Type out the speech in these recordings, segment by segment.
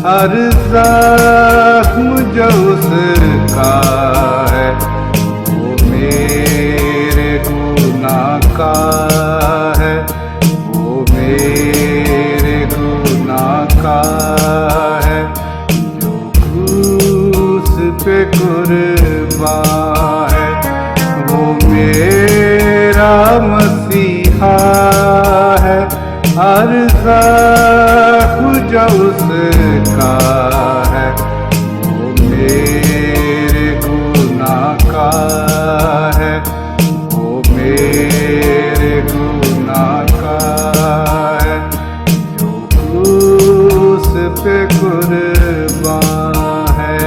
ہر زخم جو اس کا ہے وہ میرے گناہ کا ہے، وہ میرے گناہ کا ہے، جو کروس پہ قربان ہے، وہ میرا مسیحا ہے۔ ہر زخم جو اس کا ہے وہ میرے گناہ کا ہے، وہ میرے گناہ کا ہے، جو کروس پہ قربان ہے۔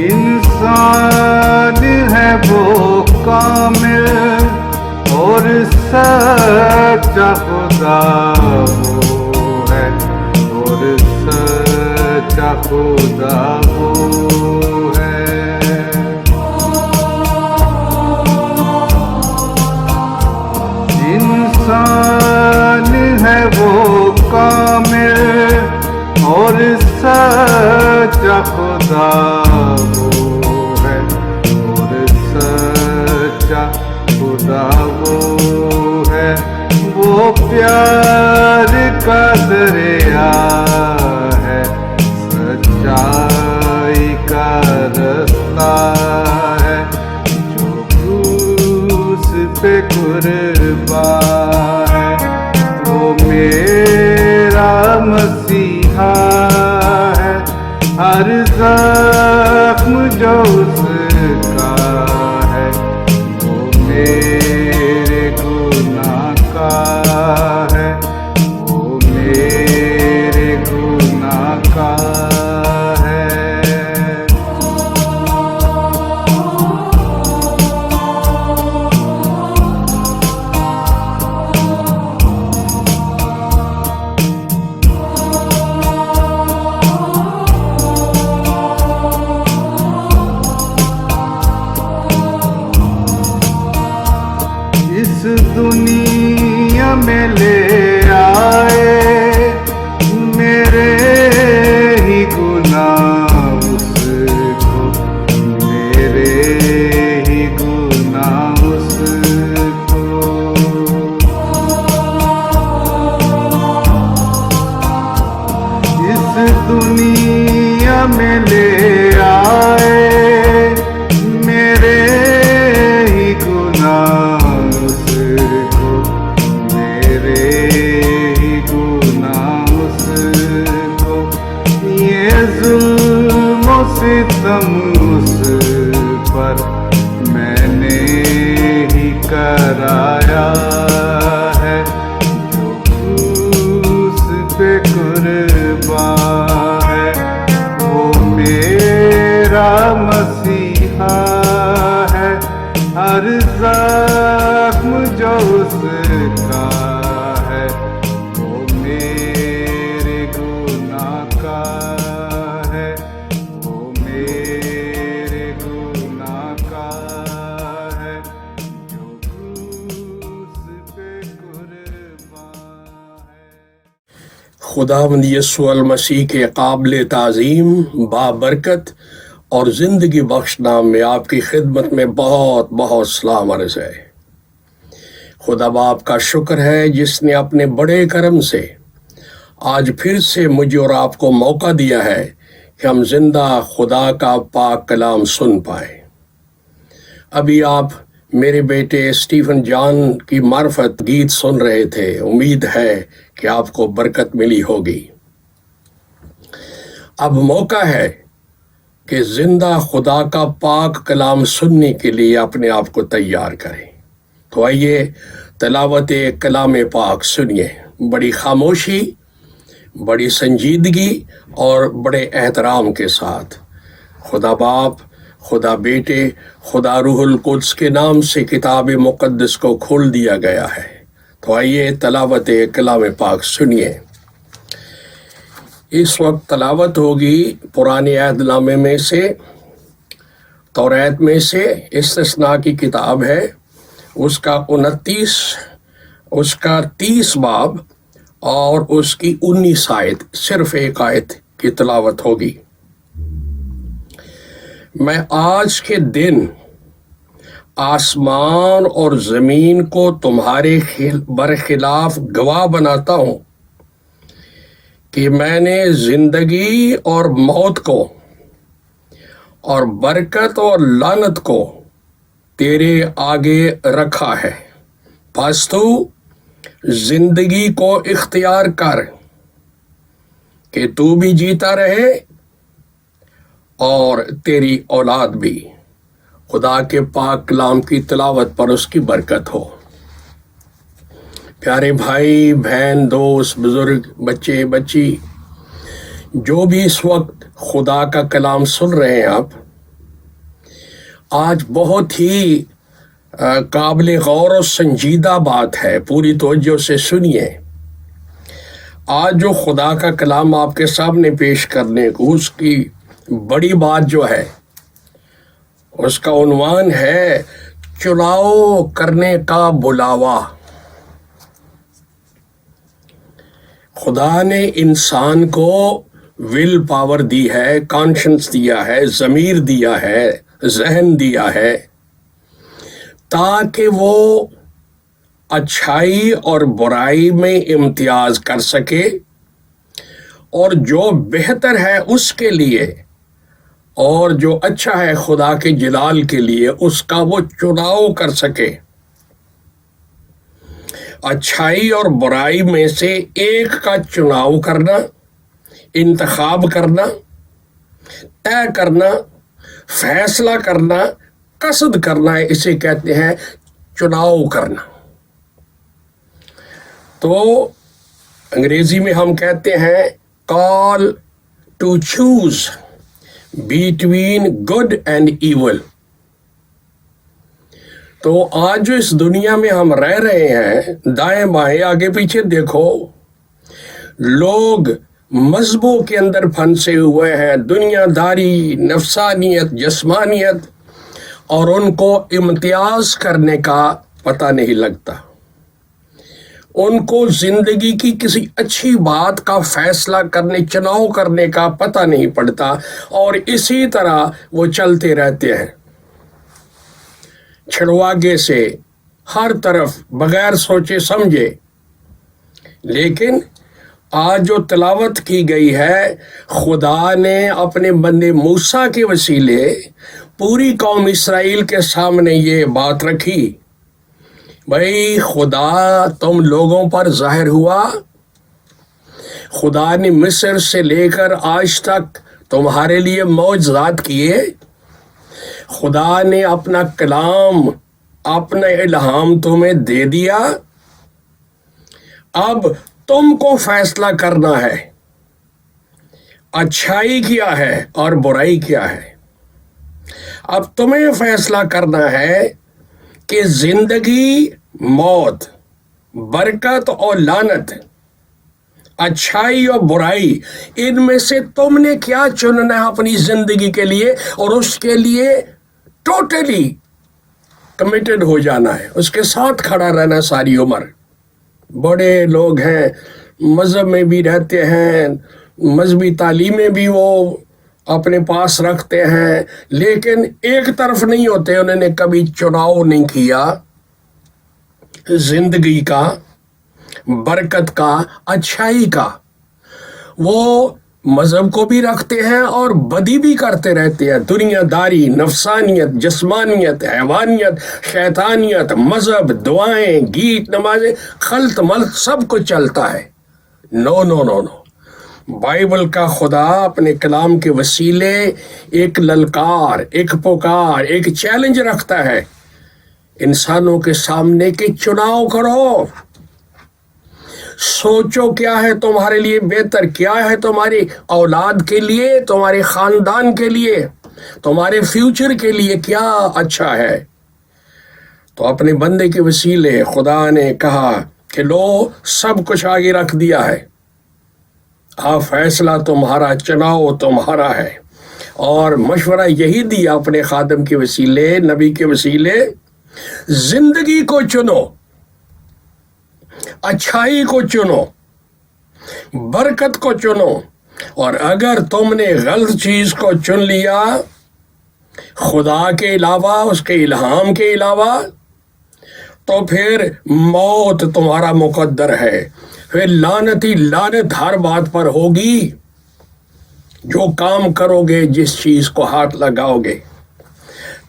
انسان ہے وہ کامل اور سچا خدا وہ ہے، اور سچا خدا وہ ہے۔ انسان ہے وہ کامل اور سچا خدا وہ ہے، اور سچا خدا وہ ہے۔ وہ پیار کا دریا ہے، سچائی کا رستہ ہے، جو کروس پہ قربان ہے، وہ میرا مسیحا ہے۔ ہر زخم جو اس کا ہے وہ میرے گناہ کا ہے، وہ میرے گناہ کا ہے۔ اس دنیا میں لے آئے میرے ہی گناہ اس کو، میرے ہی گناہ اس کو۔ اس دنیا میں لے آئے میرے ہی گناہ اس کو، میرے ہی گناہ اس کو۔ یہ ظلم و ستم اس پر میں نے ہی کرایا ہے، جو کروس پہ قربان ہے، وہ میرا مسیحا ہے۔ ہر زخم جو اس کا ہے وہ میرے گناہ کا ہے، وہ میرے گناہ کا ہے، جو کروس پہ قربان ہے۔ خداوند یسوع المسیح کے قابل تعظیم، بابرکت اور زندگی بخش نام میں آپ کی خدمت میں بہت بہت سلام عرض ہے۔ خدا باپ کا شکر ہے جس نے اپنے بڑے کرم سے آج پھر سے مجھے اور آپ کو موقع دیا ہے کہ ہم زندہ خدا کا پاک کلام سن پائیں۔ ابھی آپ میرے بیٹے اسٹیفن جان کی معرفت گیت سن رہے تھے، امید ہے کہ آپ کو برکت ملی ہوگی۔ اب موقع ہے کہ زندہ خدا کا پاک کلام سننے کے لیے اپنے آپ کو تیار کریں۔ تو آئیے تلاوت کلام پاک سنیے، بڑی خاموشی، بڑی سنجیدگی اور بڑے احترام کے ساتھ۔ خدا باپ، خدا بیٹے، خدا روح القدس کے نام سے کتاب مقدس کو کھول دیا گیا ہے تو آئیے تلاوت کلام پاک سنیے۔ اس وقت تلاوت ہوگی پرانے عہد نامے میں سے، توریت میں سے، استثناء کی کتاب ہے، اس کا 29، اس کا 30 باب اور اس کی 19 آیت، صرف ایک آیت کی تلاوت ہوگی۔ میں آج کے دن آسمان اور زمین کو تمہارے برخلاف گواہ بناتا ہوں کہ میں نے زندگی اور موت کو اور برکت اور لعنت کو تیرے آگے رکھا ہے، پس تو زندگی کو اختیار کر کہ تو بھی جیتا رہے اور تیری اولاد بھی۔ خدا کے پاک کلام کی تلاوت پر اس کی برکت ہو۔ پیارے بھائی بہن، دوست، بزرگ، بچے بچی، جو بھی اس وقت خدا کا کلام سن رہے ہیں آپ، آج بہت ہی قابل غور و سنجیدہ بات ہے، پوری توجہ سے سنیے۔ آج جو خدا کا کلام آپ کے سامنے پیش کرنے کو، اس کی بڑی بات جو ہے، اس کا عنوان ہے چناؤ کرنے کا بلاوا۔ خدا نے انسان کو ول پاور دی ہے، کانشنس دیا ہے، ضمیر دیا ہے، ذہن دیا ہے، تاکہ وہ اچھائی اور برائی میں امتیاز کر سکے اور جو بہتر ہے اس کے لیے اور جو اچھا ہے خدا کے جلال کے لیے اس کا وہ چناؤ کر سکے۔ اچھائی اور برائی میں سے ایک کا چناؤ کرنا، انتخاب کرنا، طے کرنا، فیصلہ کرنا، قصد کرنا، اسے کہتے ہیں چناؤ کرنا۔ تو انگریزی میں ہم کہتے ہیں call to choose between good and evil. تو آج جو اس دنیا میں ہم رہ رہے ہیں، دائیں بائیں آگے پیچھے دیکھو، لوگ مذہبوں کے اندر پھنسے ہوئے ہیں، دنیا داری، نفسانیت، جسمانیت، اور ان کو امتیاز کرنے کا پتہ نہیں لگتا، ان کو زندگی کی کسی اچھی بات کا فیصلہ کرنے، چناؤ کرنے کا پتہ نہیں پڑتا، اور اسی طرح وہ چلتے رہتے ہیں چھڑواگے سے ہر طرف بغیر سوچے سمجھے۔ لیکن آج جو تلاوت کی گئی ہے، خدا نے اپنے بندے موسیٰ کے وسیلے پوری قوم اسرائیل کے سامنے یہ بات رکھی، بھائی خدا تم لوگوں پر ظاہر ہوا، خدا نے مصر سے لے کر آج تک تمہارے لیے معجزات کیے، خدا نے اپنا کلام، اپنا الہام تمہیں دے دیا، اب تم کو فیصلہ کرنا ہے اچھائی کیا ہے اور برائی کیا ہے۔ اب تمہیں فیصلہ کرنا ہے کہ زندگی، موت، برکت اور لعنت، اچھائی اور برائی، ان میں سے تم نے کیا چننا ہے اپنی زندگی کے لیے، اور اس کے لیے ٹوٹلی کمیٹڈ ہو جانا ہے، اس کے ساتھ کھڑا رہنا ساری عمر۔ بڑے لوگ ہیں، مذہب میں بھی رہتے ہیں، مذہبی تعلیمیں بھی وہ اپنے پاس رکھتے ہیں، لیکن ایک طرف نہیں ہوتے، انہوں نے کبھی چناؤ نہیں کیا زندگی کا، برکت کا، اچھائی کا۔ وہ مذہب کو بھی رکھتے ہیں اور بدی بھی کرتے رہتے ہیں، دنیا داری، نفسانیت، جسمانیت، حیوانیت، شیطانیت، مذہب، دعائیں، گیت، نمازیں، خلط ملط سب کچھ چلتا ہے۔ نو نو نو نو، بائبل کا خدا اپنے کلام کے وسیلے ایک للکار، ایک پکار، ایک چیلنج رکھتا ہے انسانوں کے سامنے کہ چناؤ کرو، سوچو کیا ہے تمہارے لیے بہتر، کیا ہے تمہاری اولاد کے لیے، تمہارے خاندان کے لیے، تمہارے فیوچر کے لیے کیا اچھا ہے۔ تو اپنے بندے کے وسیلے خدا نے کہا کہ لو سب کچھ آگے رکھ دیا ہے، آپ فیصلہ تمہارا، چناؤ تمہارا ہے، اور مشورہ یہی دیا اپنے خادم کے وسیلے، نبی کے وسیلے، زندگی کو چنو، اچھائی کو چنو، برکت کو چنو، اور اگر تم نے غلط چیز کو چن لیا خدا کے علاوہ، اس کے الہام کے علاوہ، تو پھر موت تمہارا مقدر ہے، پھر لعنت ہی لعنت ہر بات پر ہوگی جو کام کرو گے، جس چیز کو ہاتھ لگاؤ گے۔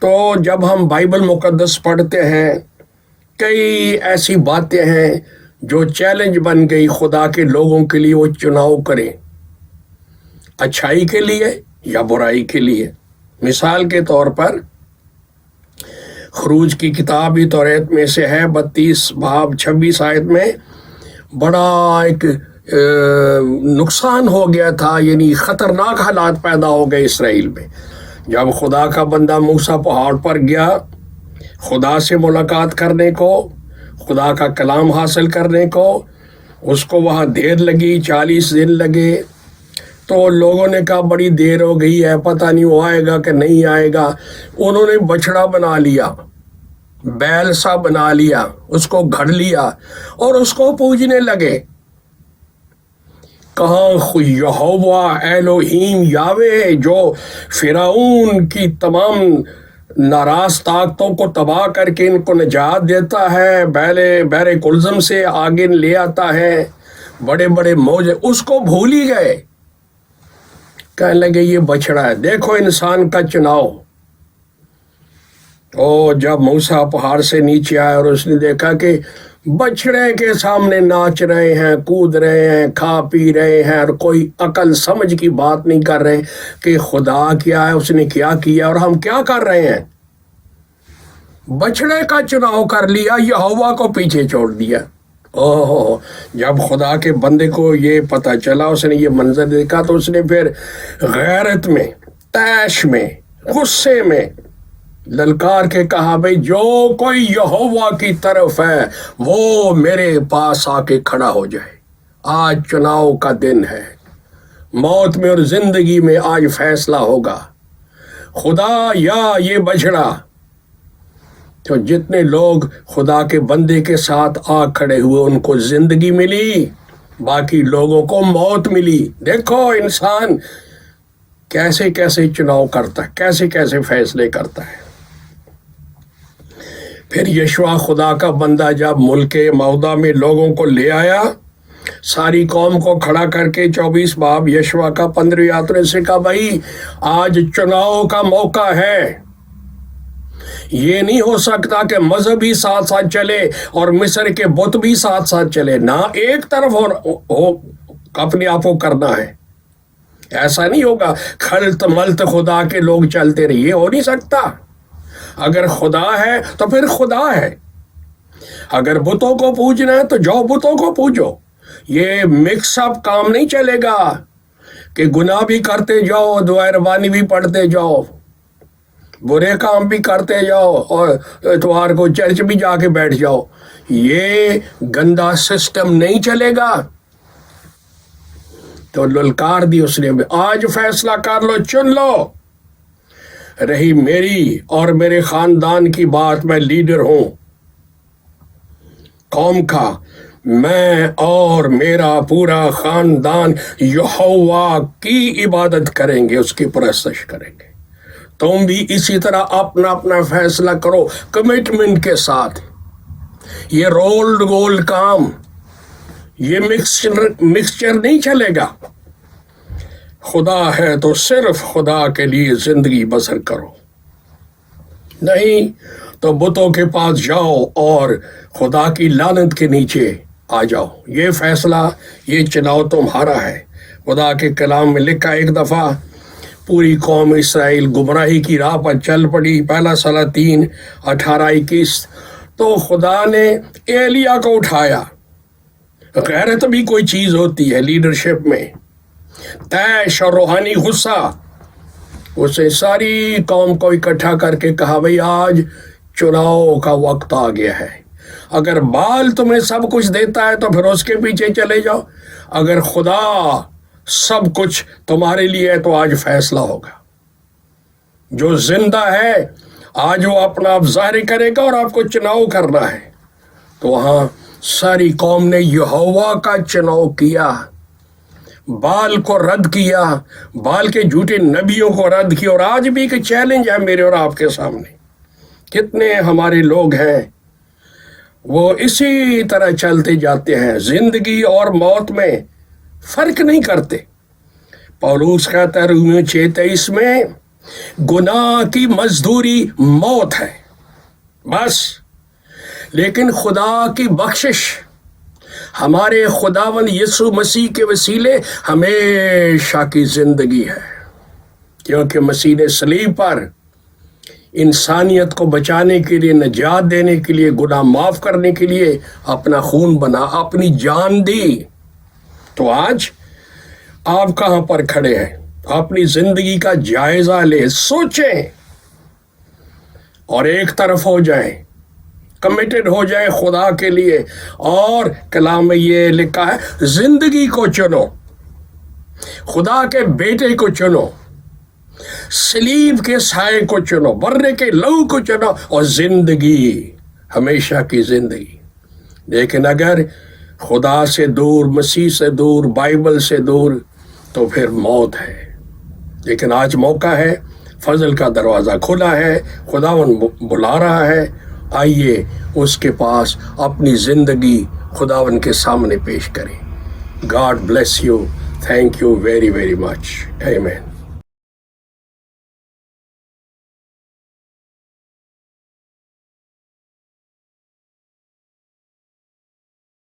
تو جب ہم بائبل مقدس پڑھتے ہیں، کئی ایسی باتیں ہیں جو چیلنج بن گئی خدا کے لوگوں کے لیے، وہ چناؤ کریں اچھائی کے لیے یا برائی کے لیے۔ مثال کے طور پر خروج کی کتاب ہی توریت میں سے ہے، 32 باب 26 آیت میں بڑا ایک نقصان ہو گیا تھا، یعنی خطرناک حالات پیدا ہو گئے اسرائیل میں۔ جب خدا کا بندہ موسیٰ پہاڑ پر گیا خدا سے ملاقات کرنے کو، خدا کا کلام حاصل کرنے کو، اس کو وہاں دیر لگی، 40 دن لگے، تو لوگوں نے کہا بڑی دیر ہو گئی ہے، پتہ نہیں وہ آئے گا کہ نہیں آئے گا۔ انہوں نے بچڑا بنا لیا، بیل سا بنا لیا، اس کو گھڑ لیا اور اس کو پوجنے لگے۔ کہاں یہوہ ایلوہیم یاوے جو فرعون کی تمام ناراض طاقتوں کو تباہ کر کے ان کو نجات دیتا ہے، بحر کلزم سے آگے لے آتا ہے، بڑے بڑے موجے، اس کو بھول ہی گئے۔ کہنے لگے یہ بچڑا ہے، دیکھو انسان کا چناؤ۔ جب موسیٰ پہاڑ سے نیچے آیا اور اس نے دیکھا کہ بچڑے کے سامنے ناچ رہے ہیں، کود رہے ہیں، کھا پی رہے ہیں، اور کوئی عقل سمجھ کی بات نہیں کر رہے کہ خدا کیا ہے، اس نے کیا کیا اور ہم کیا کر رہے ہیں۔ بچڑے کا چناؤ کر لیا، یہوہ کو پیچھے چھوڑ دیا۔ جب خدا کے بندے کو یہ پتہ چلا، اس نے یہ منظر دیکھا، تو اس نے پھر غیرت میں، طیش میں، غصے میں للکار کے کہا بھئی جو کوئی یہوہ کی طرف ہے وہ میرے پاس آ کے کھڑا ہو جائے۔ آج چناؤ کا دن ہے، موت میں اور زندگی میں آج فیصلہ ہوگا، خدا یا یہ بچڑا۔ تو جتنے لوگ خدا کے بندے کے ساتھ آ کھڑے ہوئے ان کو زندگی ملی، باقی لوگوں کو موت ملی۔ دیکھو انسان کیسے کیسے چناؤ کرتا ہے، کیسے کیسے فیصلے کرتا ہے۔ پھر یشوع خدا کا بندہ جب ملک موعودہ میں لوگوں کو لے آیا، ساری قوم کو کھڑا کر کے 24 باب یشوع کا 15 آیت نے سے کہا بھائی آج چناؤ کا موقع ہے۔ یہ نہیں ہو سکتا کہ مذہب بھی ساتھ ساتھ چلے اور مصر کے بت بھی ساتھ ساتھ چلے، نہ ایک طرف ہو اپنے آپ کو کرنا ہے، ایسا نہیں ہوگا۔ خلط ملت خدا کے لوگ چلتے رہے، یہ ہو نہیں سکتا۔ اگر خدا ہے تو پھر خدا ہے، اگر بتوں کو پوجنا ہے تو جاؤ بتوں کو پوجو۔ یہ مکس اپ کام نہیں چلے گا کہ گناہ بھی کرتے جاؤ، دعائے ربانی بھی پڑھتے جاؤ، برے کام بھی کرتے جاؤ اور اتوار کو چرچ بھی جا کے بیٹھ جاؤ۔ یہ گندا سسٹم نہیں چلے گا۔ تو للکار دی اس نے، آج فیصلہ کر لو، چن لو۔ رہی میری اور میرے خاندان کی بات، میں لیڈر ہوں قوم کا، میں اور میرا پورا خاندان یہوہ کی عبادت کریں گے، اس کی پرستش کریں گے۔ تم بھی اسی طرح اپنا اپنا فیصلہ کرو کمٹمنٹ کے ساتھ۔ یہ رولڈ گول کام، یہ مکسچر نہیں چلے گا۔ خدا ہے تو صرف خدا کے لیے زندگی بسر کرو، نہیں تو بتوں کے پاس جاؤ اور خدا کی لعنت کے نیچے آ جاؤ۔ یہ فیصلہ، یہ چناؤ تمہارا ہے۔ خدا کے کلام میں لکھا ایک دفعہ پوری قوم اسرائیل گمراہی کی راہ پر چل پڑی، پہلا سلاطین 18-21۔ تو خدا نے ایلیا کو اٹھایا۔ غیرت بھی کوئی چیز ہوتی ہے لیڈرشپ میں، طیش اور روحانی غصہ۔ اسے ساری قوم کو اکٹھا کر کے کہا بھئی آج چناؤ کا وقت آ گیا ہے، اگر بال تمہیں سب کچھ دیتا ہے تو پھر اس کے پیچھے چلے جاؤ. اگر خدا سب کچھ تمہارے لیے ہے تو آج فیصلہ ہوگا. جو زندہ ہے آج وہ اپنا آپ ظاہر کرے گا اور آپ کو چناؤ کرنا ہے. تو وہاں ساری قوم نے یہوہ کا چناؤ کیا، بال کو رد کیا، بال کے جھوٹے نبیوں کو رد کیا. اور آج بھی ایک چیلنج ہے میرے اور آپ کے سامنے. کتنے ہمارے لوگ ہیں وہ اسی طرح چلتے جاتے ہیں، زندگی اور موت میں فرق نہیں کرتے. پولوس کہتا ہے رومیو 6:23 میں گناہ کی مزدوری موت ہے بس، لیکن خدا کی بخشش ہمارے خداوند یسوع مسیح کے وسیلے ہمیشہ کی زندگی ہے. کیونکہ مسیح نے صلیب پر انسانیت کو بچانے کے لیے، نجات دینے کے لیے، گناہ معاف کرنے کے لیے اپنا خون بنا، اپنی جان دی. تو آج آپ کہاں پر کھڑے ہیں؟ اپنی زندگی کا جائزہ لیں، سوچیں اور ایک طرف ہو جائیں، کمیٹڈ ہو جائیں خدا کے لیے. اور کلام میں یہ لکھا ہے زندگی کو چنو، خدا کے بیٹے کو چنو، صلیب کے سائے کو چنو، برے کے لہو کو چنو اور زندگی، ہمیشہ کی زندگی. لیکن اگر خدا سے دور، مسیح سے دور، بائبل سے دور تو پھر موت ہے. لیکن آج موقع ہے، فضل کا دروازہ کھلا ہے، خداوند بلا رہا ہے. آئیے اس کے پاس اپنی زندگی خداوند کے سامنے پیش کریں. God bless you. Thank you very very much. آمین.